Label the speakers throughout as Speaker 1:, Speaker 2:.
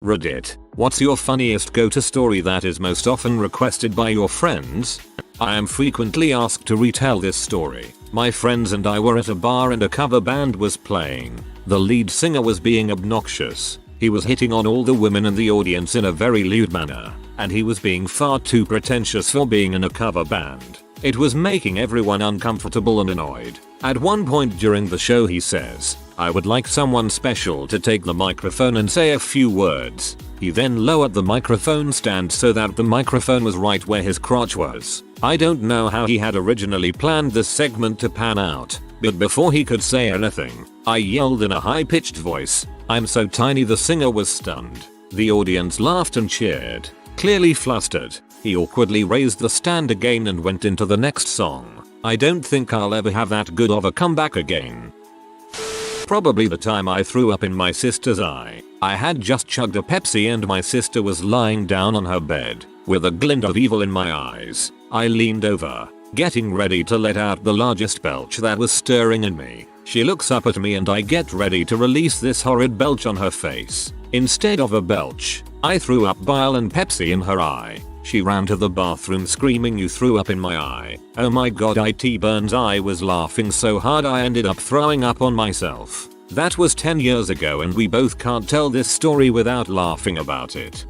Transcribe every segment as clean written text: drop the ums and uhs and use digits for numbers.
Speaker 1: Reddit. What's your funniest go-to story that is most often requested by your friends? I am frequently asked to retell this story. My friends and I were at a bar and a cover band was playing. The lead singer was being obnoxious. He was hitting on all the women in the audience in a very lewd manner, and he was being far too pretentious for being in a cover band. It was making everyone uncomfortable and annoyed. At one point during the show he says, "I would like someone special to take the microphone and say a few words." He then lowered the microphone stand so that the microphone was right where his crotch was. I don't know how he had originally planned this segment to pan out, but before he could say anything, I yelled in a high-pitched voice, "I'm so tiny." The singer was stunned. The audience laughed and cheered. Clearly flustered, he awkwardly raised the stand again and went into the next song. I don't think I'll ever have that good of a comeback again. Probably the time I threw up in my sister's eye. I had just chugged a Pepsi and my sister was lying down on her bed, with a glint of evil in my eyes. I leaned over, getting ready to let out the largest belch that was stirring in me. She looks up at me and I get ready to release this horrid belch on her face. Instead of a belch, I threw up bile and Pepsi in her eye. She ran to the bathroom screaming, "You threw up in my eye." Oh my god, it burns. I was laughing so hard I ended up throwing up on myself. That was 10 years ago and we both can't tell this story without laughing about it.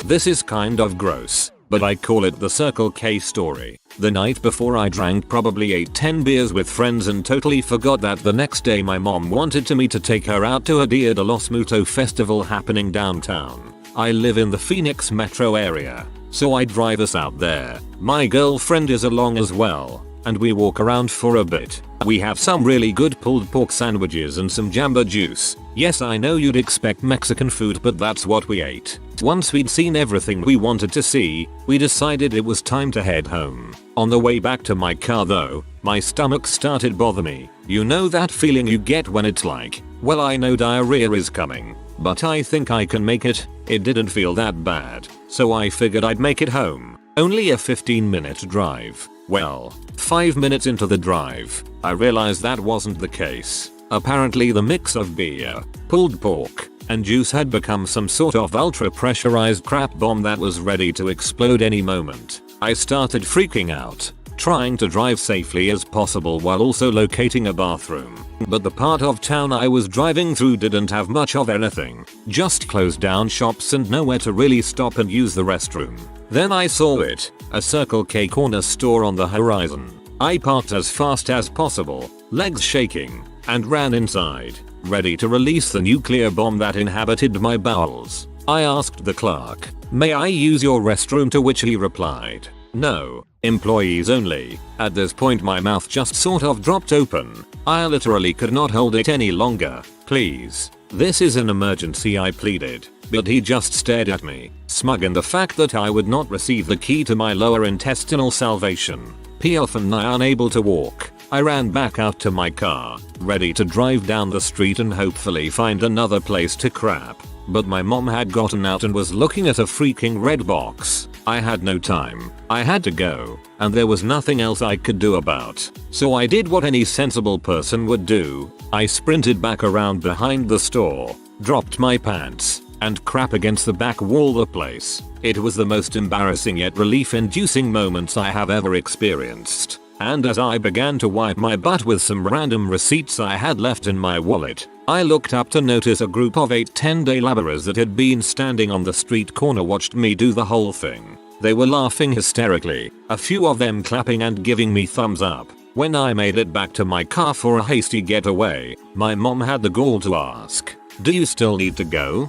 Speaker 1: This is kind of gross, but I call it the Circle K story. The night before I drank probably 10 beers with friends and totally forgot that the next day my mom wanted me to take her out to a Dia de los Muertos festival happening downtown. I live in the Phoenix metro area, so I drive us out there. My girlfriend is along as well, and we walk around for a bit. We have some really good pulled pork sandwiches and some jamba juice. Yes, I know you'd expect Mexican food, but that's what we ate. Once we'd seen everything we wanted to see, we decided it was time to head home. On the way back to my car though, my stomach started bothering me. You know that feeling you get when it's like, well, I know diarrhea is coming, but I think I can make it. It didn't feel that bad, so I figured I'd make it home. Only a 15-minute drive. Well, 5 minutes into the drive, I realized that wasn't the case. Apparently the mix of beer, pulled pork, and juice had become some sort of ultra-pressurized crap bomb that was ready to explode any moment. I started freaking out, trying to drive safely as possible while also locating a bathroom. But the part of town I was driving through didn't have much of anything, just closed down shops and nowhere to really stop and use the restroom. Then I saw it, a Circle K corner store on the horizon. I parked as fast as possible, legs shaking, and ran inside, ready to release the nuclear bomb that inhabited my bowels. I asked the clerk, "May I use your restroom?" to which he replied, "No, employees only." At this point my mouth just sort of dropped open. I literally could not hold it any longer. "Please, this is an emergency," I pleaded. But he just stared at me, smug in the fact that I would not receive the key to my lower intestinal salvation. P.F. and I unable to walk. I ran back out to my car, ready to drive down the street and hopefully find another place to crap. But my mom had gotten out and was looking at a freaking red box. I had no time. I had to go, and there was nothing else I could do about. So I did what any sensible person would do. I sprinted back around behind the store, dropped my pants, and crap against the back wall of the place. It was the most embarrassing yet relief-inducing moments I have ever experienced. And as I began to wipe my butt with some random receipts I had left in my wallet, I looked up to notice a group of 10-day laborers that had been standing on the street corner watched me do the whole thing. They were laughing hysterically, a few of them clapping and giving me thumbs up. When I made it back to my car for a hasty getaway, my mom had the gall to ask, "Do you still need to go?"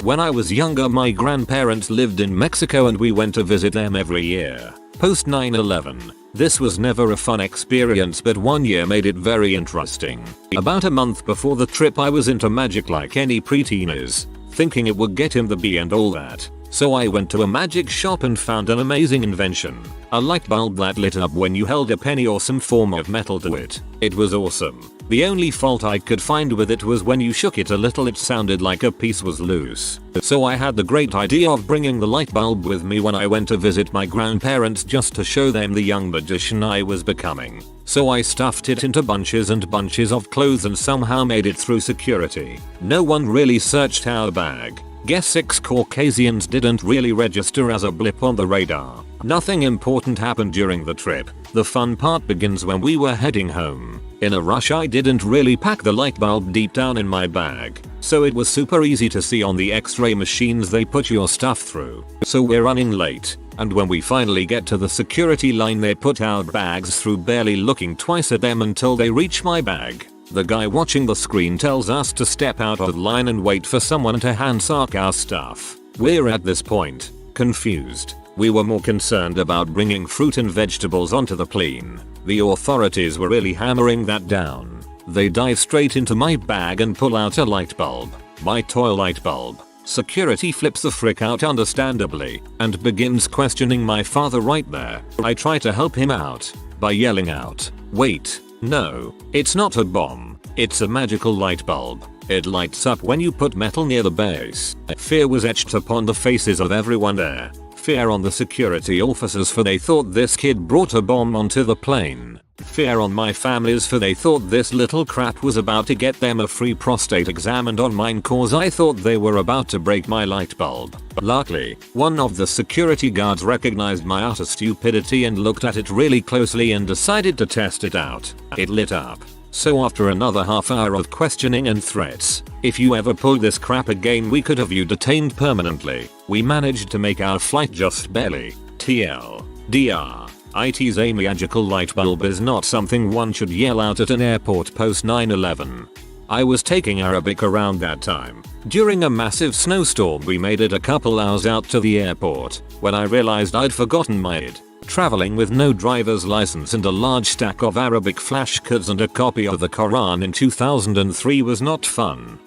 Speaker 1: When I was younger, my grandparents lived in Mexico and we went to visit them every year. Post 9/11, this was never a fun experience, but one year made it very interesting. About a month before the trip I was into magic like any preteen is, thinking it would get him the bee and all that. So I went to a magic shop and found an amazing invention. A light bulb that lit up when you held a penny or some form of metal to it. It was awesome. The only fault I could find with it was when you shook it a little it sounded like a piece was loose. So I had the great idea of bringing the light bulb with me when I went to visit my grandparents just to show them the young magician I was becoming. So I stuffed it into bunches and bunches of clothes and somehow made it through security. No one really searched our bag. Guess 6 Caucasians didn't really register as a blip on the radar. Nothing important happened during the trip. The fun part begins when we were heading home. In a rush I didn't really pack the light bulb deep down in my bag, so it was super easy to see on the x-ray machines they put your stuff through. So we're running late, and when we finally get to the security line they put our bags through barely looking twice at them until they reach my bag. The guy watching the screen tells us to step out of line and wait for someone to handsack our stuff. We're at this point confused. We were more concerned about bringing fruit and vegetables onto the plane. The authorities were really hammering that down. They dive straight into my bag and pull out a light bulb. My toy light bulb. Security flips the frick out understandably and begins questioning my father right there. I try to help him out by yelling out, "Wait, no, it's not a bomb. It's a magical light bulb. It lights up when you put metal near the base." Fear was etched upon the faces of everyone there. Fear on the security officers for they thought this kid brought a bomb onto the plane. Fear on my families for they thought this little crap was about to get them a free prostate exam, and on mine cause I thought they were about to break my light bulb. Luckily, one of the security guards recognized my utter stupidity and looked at it really closely and decided to test it out. It lit up. So after another half hour of questioning and threats, "If you ever pull this crap again we could have you detained permanently," we managed to make our flight just barely. TLDR. IT's a magical light bulb is not something one should yell out at an airport post 9/11. I was taking Arabic around that time. During a massive snowstorm we made it a couple hours out to the airport when I realized I'd forgotten my ID. Traveling with no driver's license and a large stack of Arabic flashcards and a copy of the Quran in 2003 was not fun.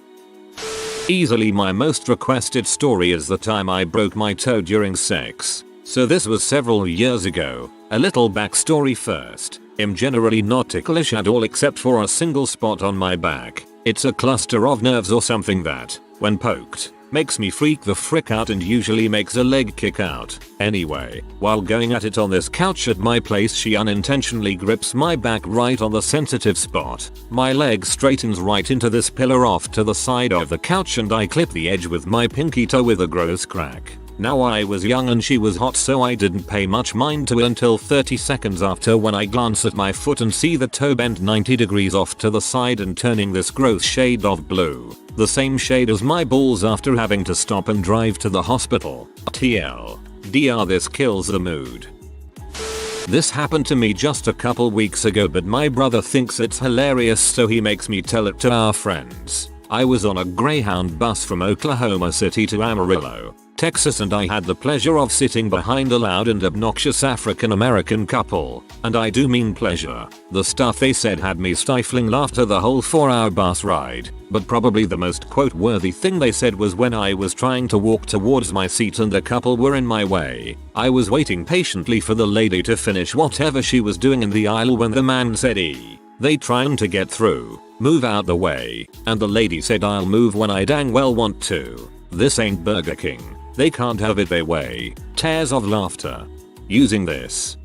Speaker 1: Easily my most requested story is the time I broke my toe during sex. So this was several years ago. A little backstory first. I'm generally not ticklish at all except for a single spot on my back. It's a cluster of nerves or something that, when poked, makes me freak the frick out and usually makes a leg kick out. Anyway, while going at it on this couch at my place she unintentionally grips my back right on the sensitive spot. My leg straightens right into this pillar off to the side of the couch and I clip the edge with my pinky toe with a gross crack. Now I was young and she was hot so I didn't pay much mind to it until 30 seconds after when I glance at my foot and see the toe bent 90 degrees off to the side and turning this gross shade of blue. The same shade as my balls after having to stop and drive to the hospital. TLDR, this kills the mood. This happened to me just a couple weeks ago but my brother thinks it's hilarious so he makes me tell it to our friends. I was on a Greyhound bus from Oklahoma City to Amarillo, Texas, and I had the pleasure of sitting behind a loud and obnoxious African American couple, and I do mean pleasure. The stuff they said had me stifling laughter the whole 4-hour bus ride, but probably the most quote-worthy thing they said was when I was trying to walk towards my seat and the couple were in my way. I was waiting patiently for the lady to finish whatever she was doing in the aisle when the man said they trying to get through. Move out the way. And the lady said I'll move when I dang well want to. This ain't Burger King. They can't have it their way. Tears of laughter. Using this.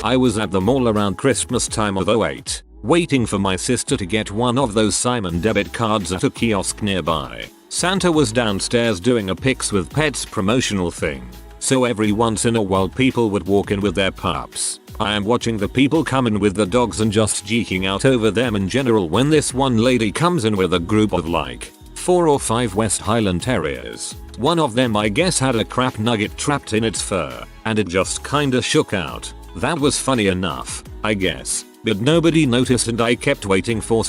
Speaker 1: I was at the mall around Christmas time of '08, waiting for my sister to get one of those Simon debit cards at a kiosk nearby. Santa was downstairs doing a Pics with Pets promotional thing. So every once in a while people would walk in with their pups. I am watching the people come in with the dogs and just geeking out over them in general when this one lady comes in with a group of like 4 or 5 West Highland Terriers. One of them I guess had a crap nugget trapped in its fur, and it just kinda shook out. That was funny enough, I guess, but nobody noticed and I kept waiting for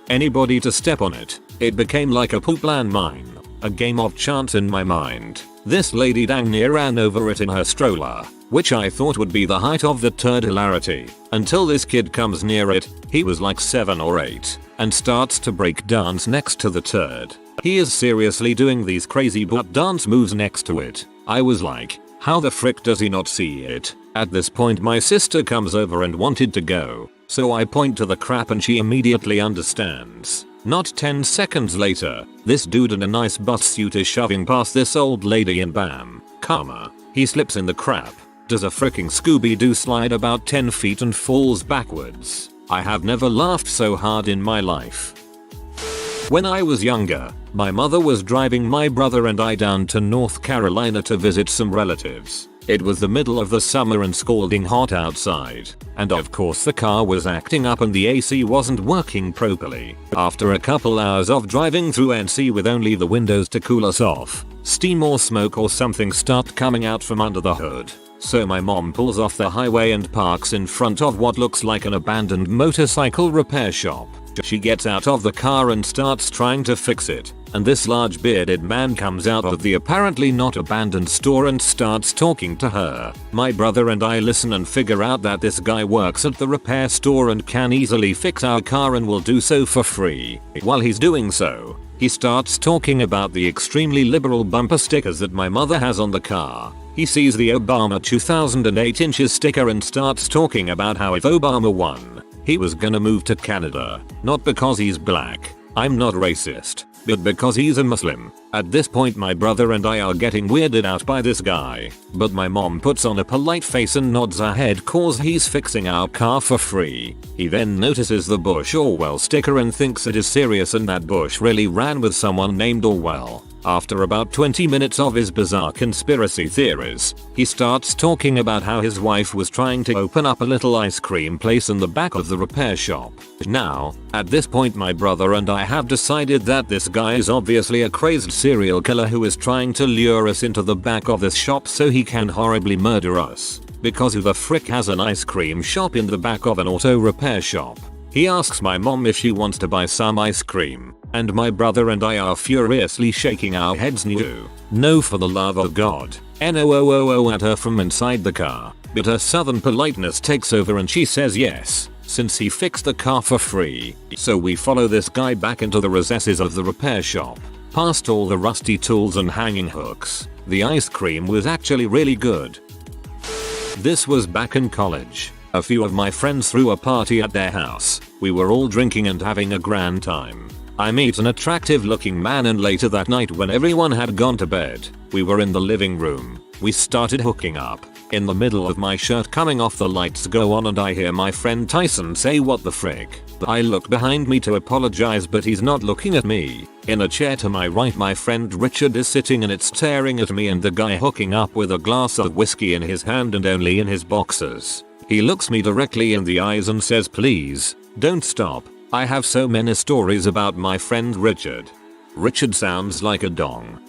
Speaker 1: anybody to step on it. It became like a poop landmine, a game of chance in my mind. This lady dang near ran over it in her stroller, which I thought would be the height of the turd hilarity, until this kid comes near it, he was like 7 or 8, and starts to break dance next to the turd. He is seriously doing these crazy butt dance moves next to it. I was like, how the frick does he not see it? At this point my sister comes over and wanted to go, So I point to the crap and she immediately understands. Not 10 seconds later, this dude in a nice bus suit is shoving past this old lady and bam, karma. He slips in the crap, does a freaking Scooby-Doo slide about 10 feet and falls backwards. I have never laughed so hard in my life. When I was younger, my mother was driving my brother and I down to North Carolina to visit some relatives. It was the middle of the summer and scalding hot outside, and of course the car was acting up and the AC wasn't working properly. After a couple hours of driving through NC with only the windows to cool us off, steam or smoke or something start coming out from under the hood. So my mom pulls off the highway and parks in front of what looks like an abandoned motorcycle repair shop. She gets out of the car and starts trying to fix it, and this large bearded man comes out of the apparently not abandoned store and starts talking to her. My brother and I listen and figure out that this guy works at the repair store and can easily fix our car and will do so for free. While he's doing so, he starts talking about the extremely liberal bumper stickers that my mother has on the car. He sees the Obama 2008 inches sticker and starts talking about how if Obama won, he was gonna move to Canada. Not because he's black, I'm not racist, but because he's a Muslim. At this point my brother and I are getting weirded out by this guy, but my mom puts on a polite face and nods her head cause he's fixing our car for free. He then notices the Bush Orwell sticker and thinks it is serious and that Bush really ran with someone named Orwell. After about 20 minutes of his bizarre conspiracy theories, he starts talking about how his wife was trying to open up a little ice cream place in the back of the repair shop. Now, at this point my brother and I have decided that this guy is obviously a crazed serial killer who is trying to lure us into the back of this shop so he can horribly murder us. Because who the frick has an ice cream shop in the back of an auto repair shop? He asks my mom if she wants to buy some ice cream, and my brother and I are furiously shaking our heads no for the love of God, no at her from inside the car, but her southern politeness takes over and she says yes, since he fixed the car for free. So we follow this guy back into the recesses of the repair shop, past all the rusty tools and hanging hooks. The ice cream was actually really good. This was back in college. A few of my friends threw a party at their house. We were all drinking and having a grand time. I meet an attractive looking man and later that night when everyone had gone to bed, we were in the living room. We started hooking up. In the middle of my shirt coming off the lights go on and I hear my friend Tyson say what the frick. I look behind me to apologize but he's not looking at me. In a chair to my right my friend Richard is sitting and it's staring at me and the guy hooking up with a glass of whiskey in his hand and only in his boxers. He looks me directly in the eyes and says please, don't stop. I have so many stories about my friend Richard. Richard sounds like a dong.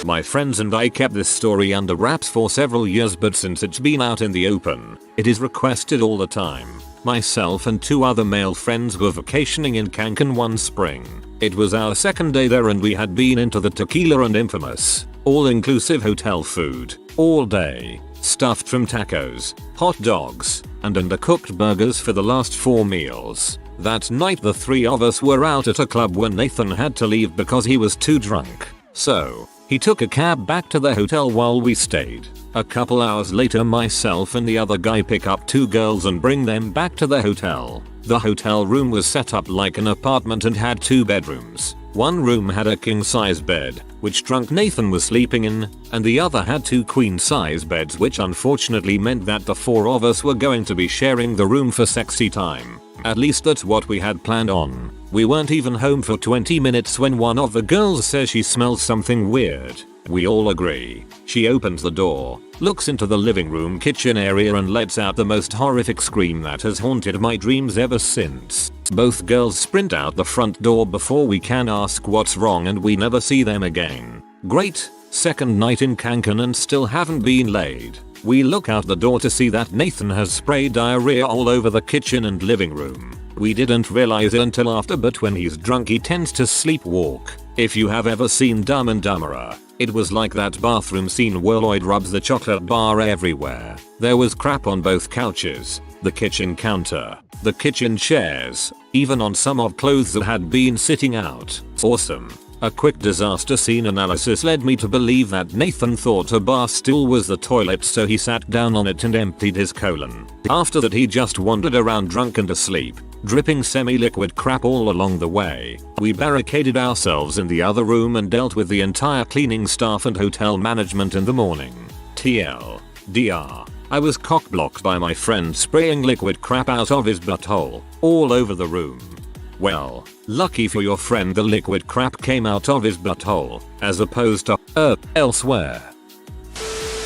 Speaker 1: My friends and I kept this story under wraps for several years but since it's been out in the open, it is requested all the time. Myself and 2 other male friends were vacationing in Cancun one spring. It was our second day there and we had been into the tequila and infamous, all-inclusive hotel food, all day. Stuffed from tacos, hot dogs, and undercooked burgers for the last 4 meals. That night the 3 of us were out at a club when Nathan had to leave because he was too drunk. So, he took a cab back to the hotel while we stayed. A couple hours later myself and the other guy pick up 2 girls and bring them back to the hotel. The hotel room was set up like an apartment and had 2 bedrooms. One room had a king-size bed, which drunk Nathan was sleeping in, and the other had 2 queen-size beds which unfortunately meant that the 4 of us were going to be sharing the room for sexy time. At least that's what we had planned on. We weren't even home for 20 minutes when one of the girls says she smells something weird. We all agree. She opens the door, looks into the living room kitchen area and lets out the most horrific scream that has haunted my dreams ever since. Both girls sprint out the front door before we can ask what's wrong and we never see them again. Great, second night in Cancun and still haven't been laid. We look out the door to see that Nathan has sprayed diarrhea all over the kitchen and living room. We didn't realize it until after but when he's drunk he tends to sleepwalk. If you have ever seen Dumb and Dumberer, it was like that bathroom scene where Lloyd rubs the chocolate bar everywhere. There was crap on both couches, the kitchen counter, the kitchen chairs, even on some of clothes that had been sitting out. Awesome. A quick disaster scene analysis led me to believe that Nathan thought a bar stool was the toilet, so he sat down on it and emptied his colon. After that he just wandered around drunk and asleep, dripping semi-liquid crap all along the way. We barricaded ourselves in the other room and dealt with the entire cleaning staff and hotel management in the morning. TLDR. I was cock-blocked by my friend spraying liquid crap out of his butthole all over the room. Well, lucky for your friend the liquid crap came out of his butthole, as opposed to, elsewhere.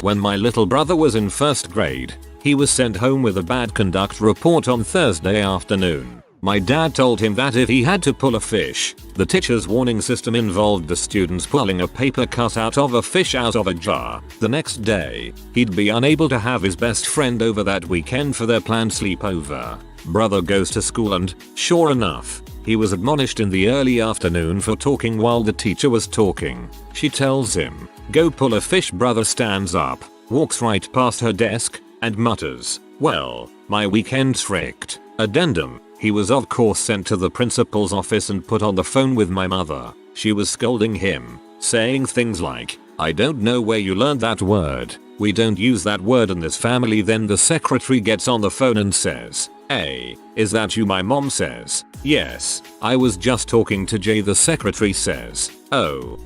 Speaker 1: When my little brother was in first grade, he was sent home with a bad conduct report on Thursday afternoon. My dad told him that if he had to pull a fish, the teacher's warning system involved the students pulling a paper cutout of a fish out of a jar. The next day, he'd be unable to have his best friend over that weekend for their planned sleepover. Brother goes to school and, sure enough, he was admonished in the early afternoon for talking while the teacher was talking. She tells him, "Go pull a fish." Brother stands up, walks right past her desk, and mutters, "Well, my weekend's fricked." Addendum. He was of course sent to the principal's office and put on the phone with my mother. She was scolding him, saying things like, "I don't know where you learned that word. We don't use that word in this family." Then the secretary gets on the phone and says, "Hey, is that you?" My mom says, "Yes, I was just talking to Jay." The secretary says, "Oh."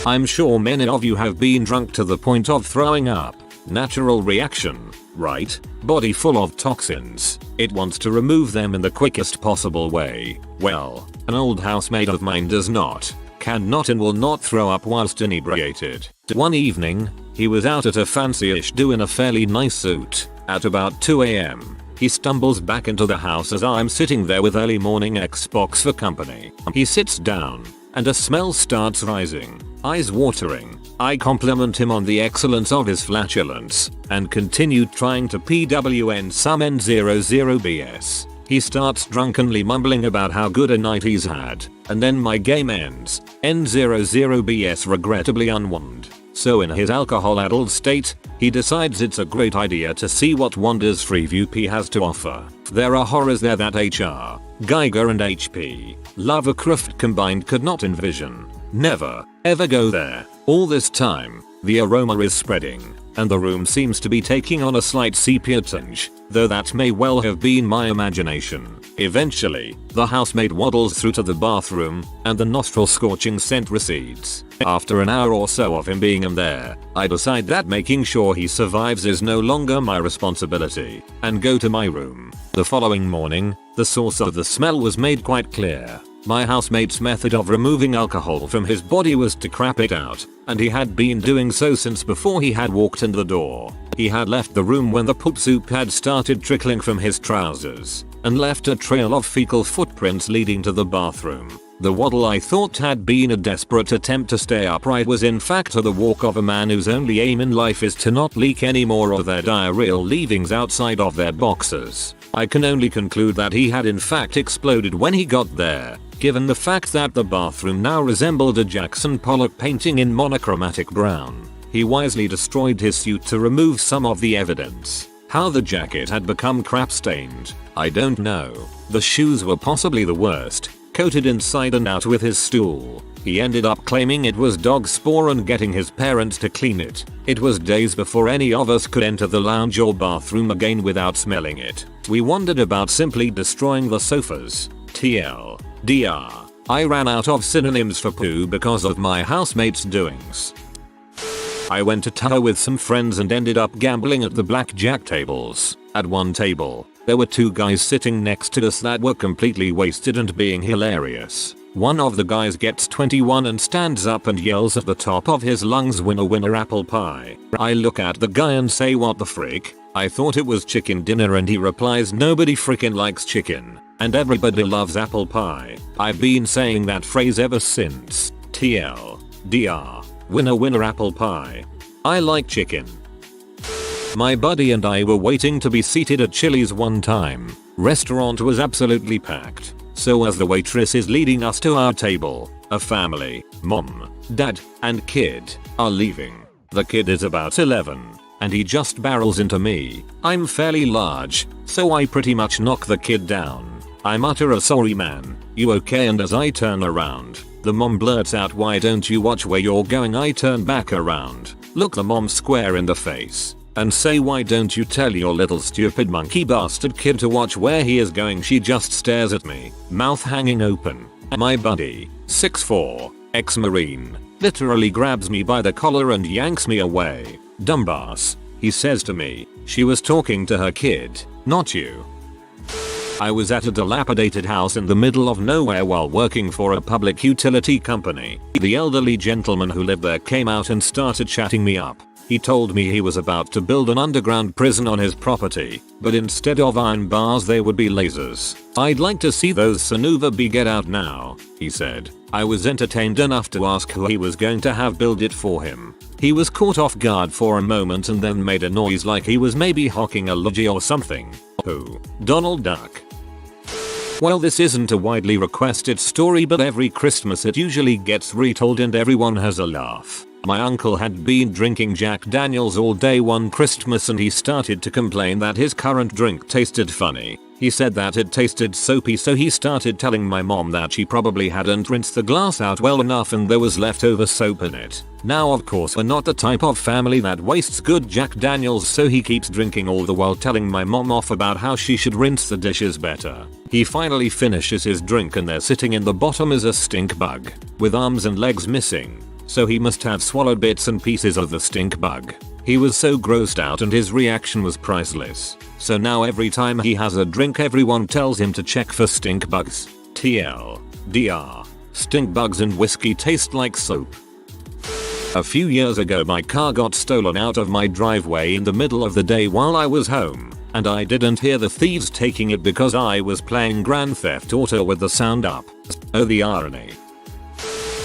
Speaker 1: I'm sure many of you have been drunk to the point of throwing up. Natural reaction, right? Body full of toxins. It wants to remove them in the quickest possible way. Well, an old housemate of mine does not, cannot and will not throw up whilst inebriated. One evening, he was out at a fancy-ish do in a fairly nice suit. At about 2 AM, he stumbles back into the house as I'm sitting there with early morning Xbox for company. He sits down, and a smell starts rising. Eyes watering. I compliment him on the excellence of his flatulence, and continued trying to PWN some N00 BS. He starts drunkenly mumbling about how good a night he's had, and then my game ends. N00 BS regrettably unwound. So in his alcohol-addled state, he decides it's a great idea to see what wonders Freeview has to offer. There are horrors there that HR, Geiger and HP, Lovecraft combined could not envision. Never, ever go there. All this time, the aroma is spreading, and the room seems to be taking on a slight sepia tinge, though that may well have been my imagination. Eventually, the housemaid waddles through to the bathroom, and the nostril-scorching scent recedes. After an hour or so of him being in there, I decide that making sure he survives is no longer my responsibility, and go to my room. The following morning, the source of the smell was made quite clear. My housemate's method of removing alcohol from his body was to crap it out, and he had been doing so since before he had walked in the door. He had left the room when the poop soup had started trickling from his trousers, and left a trail of fecal footprints leading to the bathroom. The waddle I thought had been a desperate attempt to stay upright was in fact the walk of a man whose only aim in life is to not leak any more of their diarrheal leavings outside of their boxers. I can only conclude that he had in fact exploded when he got there, given the fact that the bathroom now resembled a Jackson Pollock painting in monochromatic brown. He wisely destroyed his suit to remove some of the evidence. How the jacket had become crap stained, I don't know. The shoes were possibly the worst, coated inside and out with his stool. He ended up claiming it was dog spore and getting his parents to clean it. It was days before any of us could enter the lounge or bathroom again without smelling it. We wondered about simply destroying the sofas. TLDR. I ran out of synonyms for poo because of my housemate's doings. I went to Tahoe with some friends and ended up gambling at the blackjack tables. At one table, there were two guys sitting next to us that were completely wasted and being hilarious. One of the guys gets 21 and stands up and yells at the top of his lungs, "Winner winner apple pie." I look at the guy and say, "What the frick? I thought it was chicken dinner," and he replies, "Nobody frickin' likes chicken, and everybody loves apple pie." I've been saying that phrase ever since. TLDR. Winner winner apple pie. I like chicken. My buddy and I were waiting to be seated at Chili's one time. Restaurant was absolutely packed. So as the waitress is leading us to our table, a family, mom, dad, and kid, are leaving. The kid is about 11, and he just barrels into me. I'm fairly large, so I pretty much knock the kid down. I mutter a sorry man, you okay, and as I turn around, the mom blurts out, why don't you watch where you're going? I turn back around, look the mom square in the face, and say, why don't you tell your little stupid monkey bastard kid to watch where he is going? She just stares at me, mouth hanging open. My buddy, 6'4", ex-marine, literally grabs me by the collar and yanks me away. Dumbass, he says to me, she was talking to her kid, not you. I was at a dilapidated house in the middle of nowhere while working for a public utility company. The elderly gentleman who lived there came out and started chatting me up. He told me he was about to build an underground prison on his property, but instead of iron bars they would be lasers. I'd like to see those son of a b get out now, he said. I was entertained enough to ask who he was going to have build it for him. He was caught off guard for a moment and then made a noise like he was maybe hawking a lodgy or something. Who? Donald Duck. Well, this isn't a widely requested story, but every Christmas it usually gets retold and everyone has a laugh. My uncle had been drinking Jack Daniels all day one Christmas and he started to complain that his current drink tasted funny. He said that it tasted soapy, so he started telling my mom that she probably hadn't rinsed the glass out well enough and there was leftover soap in it. Now of course we're not the type of family that wastes good Jack Daniels, so he keeps drinking all the while telling my mom off about how she should rinse the dishes better. He finally finishes his drink and there sitting in the bottom is a stink bug, with arms and legs missing. So he must have swallowed bits and pieces of the stink bug. He was so grossed out and his reaction was priceless. So now every time he has a drink everyone tells him to check for stink bugs. TLDR. Stink bugs and whiskey taste like soap. A few years ago my car got stolen out of my driveway in the middle of the day while I was home, and I didn't hear the thieves taking it because I was playing Grand Theft Auto with the sound up. Oh, the irony.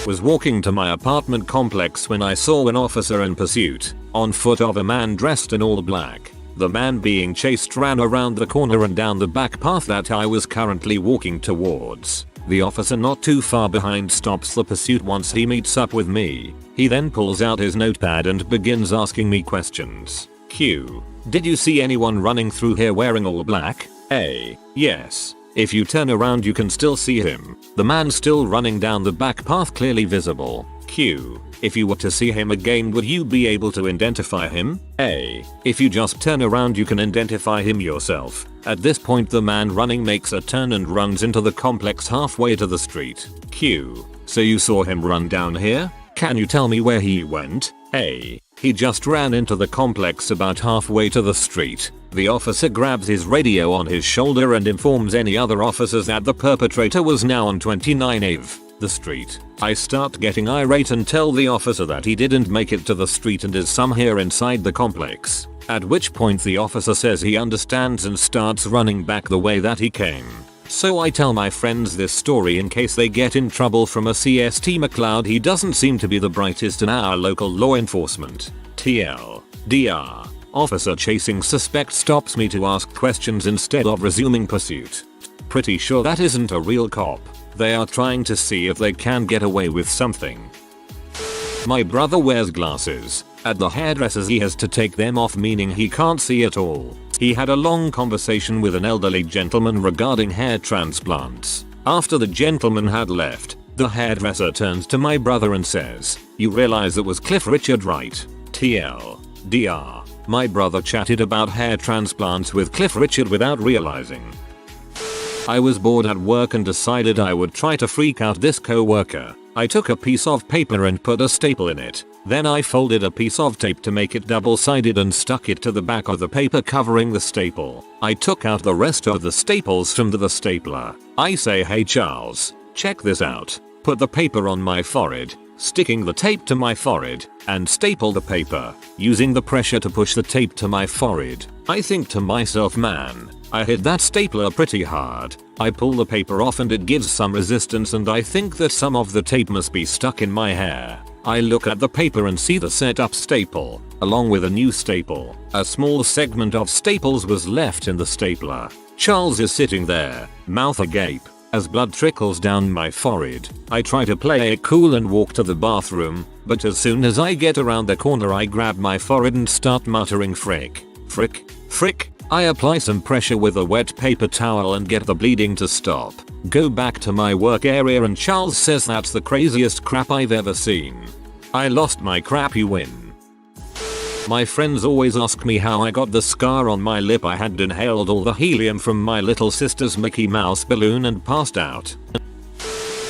Speaker 1: Was walking to my apartment complex when I saw an officer in pursuit, on foot, of a man dressed in all black. The man being chased ran around the corner and down the back path that I was currently walking towards. The officer not too far behind stops the pursuit once he meets up with me. He then pulls out his notepad and begins asking me questions. Q. Did you see anyone running through here wearing all black? A. Yes. If you turn around you can still see him. The man still running down the back path, clearly visible. Q. If you were to see him again would you be able to identify him? A. If you just turn around you can identify him yourself. At this point the man running makes a turn and runs into the complex halfway to the street. Q. So you saw him run down here? Can you tell me where he went? A. He just ran into the complex about halfway to the street. The officer grabs his radio on his shoulder and informs any other officers that the perpetrator was now on 29 Ave, the street. I start getting irate and tell the officer that he didn't make it to the street and is somewhere inside the complex. At which point the officer says he understands and starts running back the way that he came. So I tell my friends this story in case they get in trouble from a CST McCloud. He doesn't seem to be the brightest in our local law enforcement. TLDR. Officer chasing suspect stops me to ask questions instead of resuming pursuit. Pretty sure that isn't a real cop. They are trying to see if they can get away with something. My brother wears glasses. At the hairdresser's he has to take them off, meaning he can't see at all. He had a long conversation with an elderly gentleman regarding hair transplants. After the gentleman had left, the hairdresser turns to my brother and says, "You realize that was Cliff Richard, right?" TLDR. My brother chatted about hair transplants with Cliff Richard without realizing. I was bored at work and decided I would try to freak out this coworker. I took a piece of paper and put a staple in it. Then I folded a piece of tape to make it double-sided and stuck it to the back of the paper covering the staple. I took out the rest of the staples from the stapler. I say, "Hey Charles, check this out." Put the paper on my forehead, sticking the tape to my forehead, and staple the paper, using the pressure to push the tape to my forehead. I think to myself, man, I hit that stapler pretty hard. I pull the paper off and it gives some resistance, and I think that some of the tape must be stuck in my hair. I look at the paper and see the set up staple, along with a new staple. A small segment of staples was left in the stapler. Charles is sitting there, mouth agape, as blood trickles down my forehead. I try to play it cool and walk to the bathroom, but as soon as I get around the corner I grab my forehead and start muttering frick, frick, frick. I apply some pressure with a wet paper towel and get the bleeding to stop. Go back to my work area and Charles says that's the craziest crap I've ever seen. I lost my crappy win. My friends always ask me how I got the scar on my lip. I had inhaled all the helium from my little sister's Mickey Mouse balloon and passed out.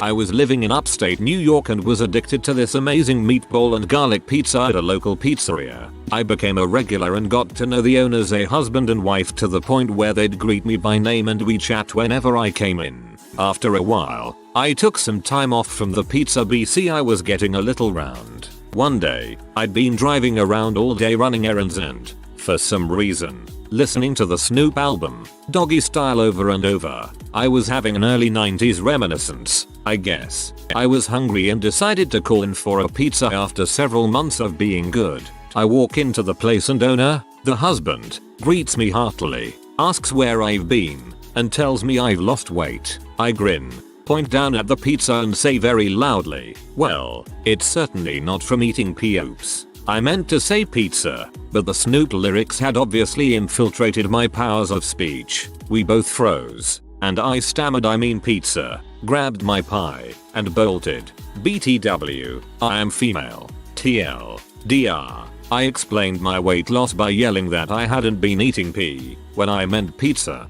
Speaker 1: I was living in upstate New York and was addicted to this amazing meatball and garlic pizza at a local pizzeria. I became a regular and got to know the owners, a husband and wife, to the point where they'd greet me by name and we chat whenever I came in. After a while, I took some time off from the pizza BC. I was getting a little round. One day, I'd been driving around all day running errands and, for some reason, listening to the Snoop album, Doggy Style, over and over. I was having an early 90s reminiscence, I guess. I was hungry and decided to call in for a pizza after several months of being good. I walk into the place and owner, the husband, greets me heartily, asks where I've been, and tells me I've lost weight. I grin, point down at the pizza and say very loudly, "Well, it's certainly not from eating poops." I meant to say pizza, but the Snoop lyrics had obviously infiltrated my powers of speech. We both froze, and I stammered, "I mean pizza," grabbed my pie, and bolted. BTW, I am female. TLDR. I explained my weight loss by yelling that I hadn't been eating pee when I meant pizza.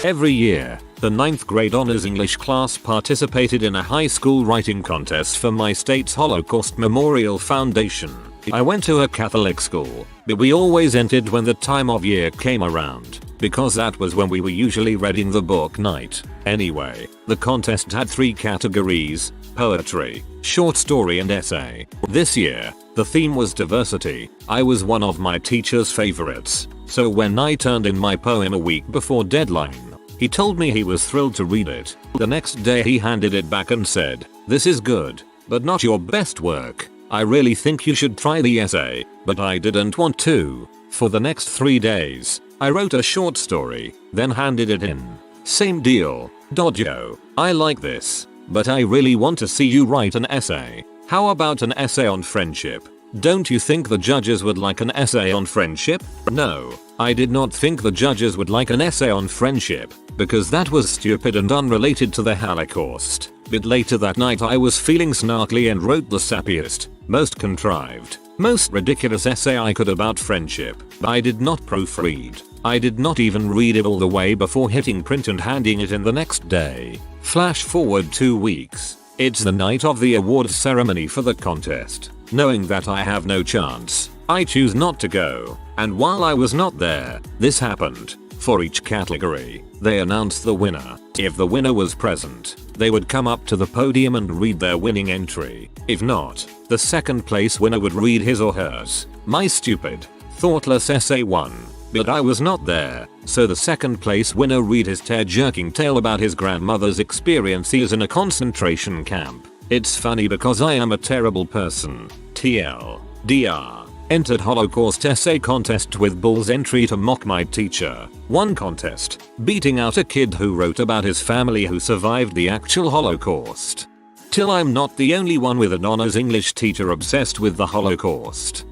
Speaker 1: Every year, the 9th grade honors English class participated in a high school writing contest for my state's Holocaust Memorial Foundation. I went to a Catholic school, but we always entered when the time of year came around, because that was when we were usually reading the book night. Anyway, the contest had 3 categories: poetry, short story and essay. This year, the theme was diversity. I was one of my teacher's favorites, so when I turned in my poem a week before deadline, he told me he was thrilled to read it. The next day he handed it back and said, "This is good, but not your best work. I really think you should try the essay," but I didn't want to. For the next 3 days, I wrote a short story, then handed it in. Same deal, Dodjo. I like this, but I really want to see you write an essay. How about an essay on friendship? Don't you think the judges would like an essay on friendship? No, I did not think the judges would like an essay on friendship, because that was stupid and unrelated to the Holocaust. But later that night I was feeling snarky and wrote the sappiest, most contrived, most ridiculous essay I could about friendship. I did not proofread. I did not even read it all the way before hitting print and handing it in the next day. Flash forward 2 weeks. It's the night of the awards ceremony for the contest. Knowing that I have no chance, I choose not to go. And while I was not there, this happened. For each category, they announced the winner. If the winner was present, they would come up to the podium and read their winning entry. If not, the second place winner would read his or hers. My stupid, thoughtless essay won. But I was not there, so the second place winner read his tear-jerking tale about his grandmother's experiences in a concentration camp. It's funny because I am a terrible person. TLDR. Entered Holocaust essay contest with Bull's entry to mock my teacher. Won contest, beating out a kid who wrote about his family who survived the actual Holocaust. Till I'm not the only one with an honors English teacher obsessed with the Holocaust.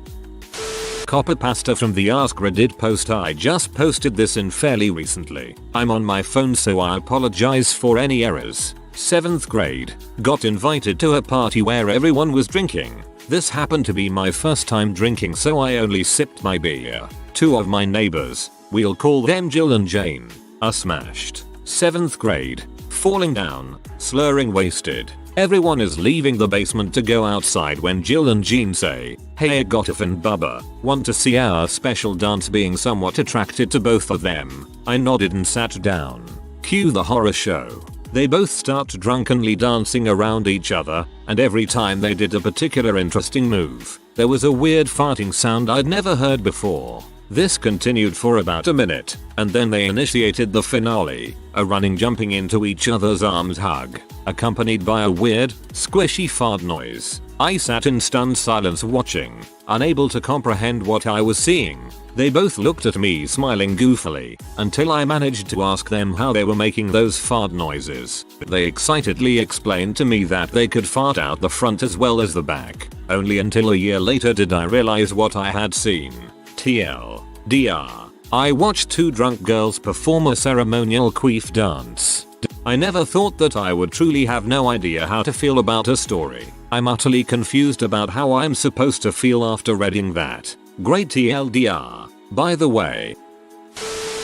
Speaker 1: Copper pasta from the askreddit post. I just posted this in fairly recently. I'm on my phone, so I apologize for any errors. 7th grade. Got invited to a party where everyone was drinking. This happened to be my first time drinking, so I only sipped my beer. 2 of my neighbors, we'll call them Jill and Jane, are smashed. 7th grade. Falling down, slurring, wasted. Everyone is leaving the basement to go outside when Jill and Jean say, "Hey Gottlieb and Bubba, want to see our special dance?" Being somewhat attracted to both of them, I nodded and sat down. Cue the horror show. They both start drunkenly dancing around each other, and every time they did a particular interesting move, there was a weird farting sound I'd never heard before. This continued for about a minute, and then they initiated the finale, a running, jumping into each other's arms hug, accompanied by a weird, squishy fart noise. I sat in stunned silence watching, unable to comprehend what I was seeing. They both looked at me smiling goofily, until I managed to ask them how they were making those fart noises. They excitedly explained to me that they could fart out the front as well as the back. Only until a year later did I realize what I had seen. TLDR. I watched two drunk girls perform a ceremonial queef dance. I never thought that I would truly have no idea how to feel about a story. I'm utterly confused about how I'm supposed to feel after reading that. Great TLDR. By the way,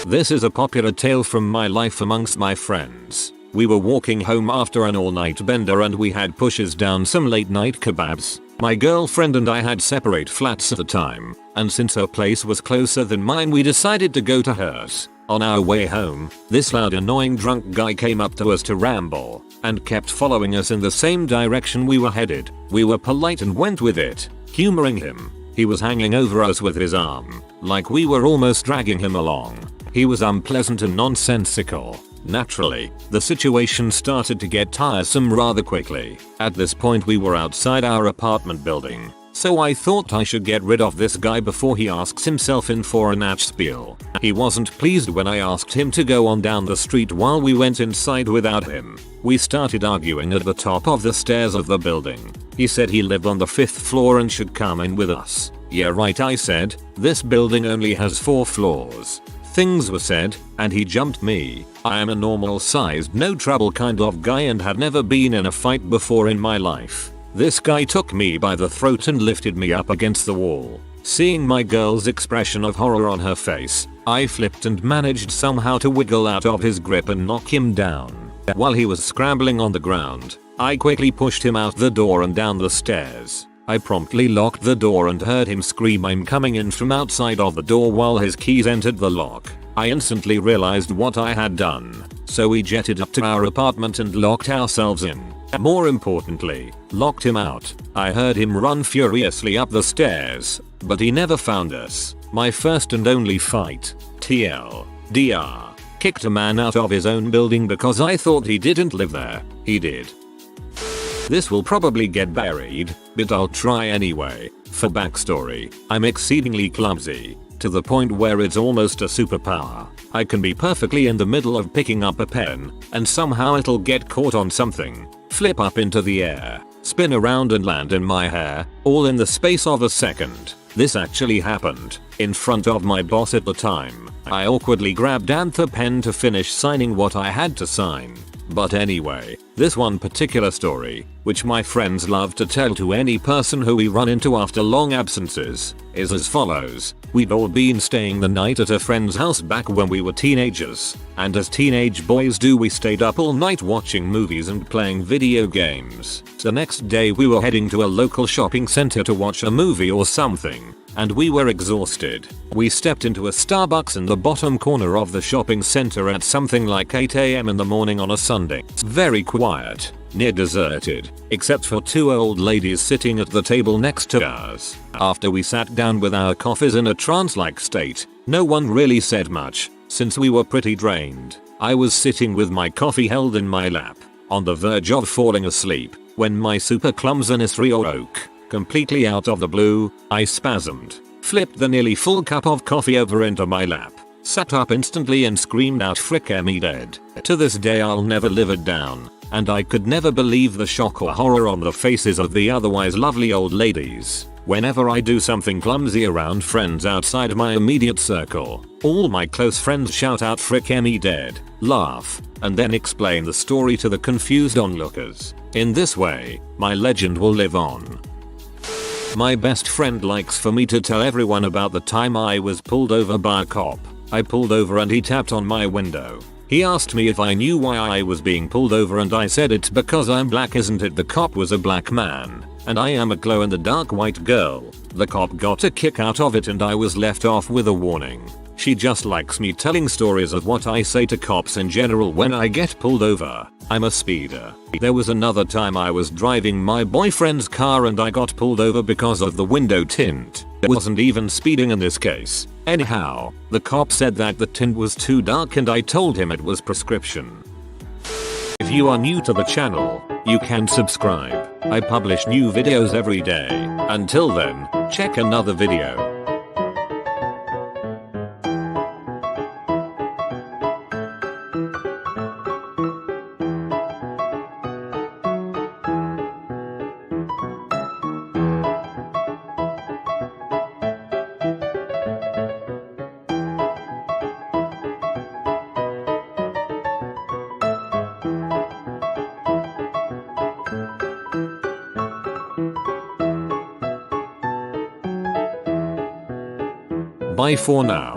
Speaker 1: this is a popular tale from my life amongst my friends. We were walking home after an all-night bender and we had pushes down some late night kebabs. My girlfriend and I had separate flats at the time, and since her place was closer than mine we decided to go to hers. On our way home, this loud annoying drunk guy came up to us to ramble, and kept following us in the same direction we were headed. We were polite and went with it, humoring him. He was hanging over us with his arm, like we were almost dragging him along. He was unpleasant and nonsensical. Naturally, the situation started to get tiresome rather quickly. At this point we were outside our apartment building, so I thought I should get rid of this guy before he asks himself in for a natch spiel. He wasn't pleased when I asked him to go on down the street while we went inside without him. We started arguing at the top of the stairs of the building. He said he lived on the 5th floor and should come in with us. Yeah right, I said. This building only has 4 floors. Things were said, and he jumped me. I am a normal sized no trouble kind of guy and had never been in a fight before in my life. This guy took me by the throat and lifted me up against the wall. Seeing my girl's expression of horror on her face, I flipped and managed somehow to wiggle out of his grip and knock him down. While he was scrambling on the ground, I quickly pushed him out the door and down the stairs. I promptly locked the door and heard him scream I'm coming in from outside of the door while his keys entered the lock. I instantly realized what I had done, so we jetted up to our apartment and locked ourselves in. More importantly, locked him out. I heard him run furiously up the stairs, but he never found us. My first and only fight. TLDR. Kicked a man out of his own building because I thought he didn't live there. He did. This will probably get buried, but I'll try anyway. For backstory, I'm exceedingly clumsy, to the point where it's almost a superpower. I can be perfectly in the middle of picking up a pen, and somehow it'll get caught on something, flip up into the air, spin around and land in my hair, all in the space of a second. This actually happened, in front of my boss at the time. I awkwardly grabbed the pen to finish signing what I had to sign. But anyway, this one particular story, which my friends love to tell to any person who we run into after long absences, is as follows. We'd all been staying the night at a friend's house back when we were teenagers, and as teenage boys do we stayed up all night watching movies and playing video games. The next day we were heading to a local shopping center to watch a movie or something, and we were exhausted. We stepped into a Starbucks in the bottom corner of the shopping center at something like 8 AM in the morning on a Sunday. It's very quiet, near deserted, except for 2 old ladies sitting at the table next to us. After we sat down with our coffees in a trance-like state, no one really said much, since we were pretty drained. I was sitting with my coffee held in my lap, on the verge of falling asleep, when my super clumsiness reawoke. Completely out of the blue, I spasmed, flipped the nearly full cup of coffee over into my lap, sat up instantly and screamed out frick me dead. To this day I'll never live it down, and I could never believe the shock or horror on the faces of the otherwise lovely old ladies. Whenever I do something clumsy around friends outside my immediate circle, all my close friends shout out frick me dead, laugh, and then explain the story to the confused onlookers. In this way, my legend will live on. My best friend likes for me to tell everyone about the time I was pulled over by a cop. I pulled over and he tapped on my window. He asked me if I knew why I was being pulled over and I said it's because I'm black, isn't it? The cop was a black man, and I am a glow-in-the-dark white girl. The cop got a kick out of it and I was left off with a warning. She just likes me telling stories of what I say to cops in general when I get pulled over. I'm a speeder. There was another time I was driving my boyfriend's car and I got pulled over because of the window tint. I wasn't even speeding in this case. Anyhow, the cop said that the tint was too dark and I told him it was prescription. If you are new to the channel, you can subscribe. I publish new videos every day. Until then, check another video. Bye for now.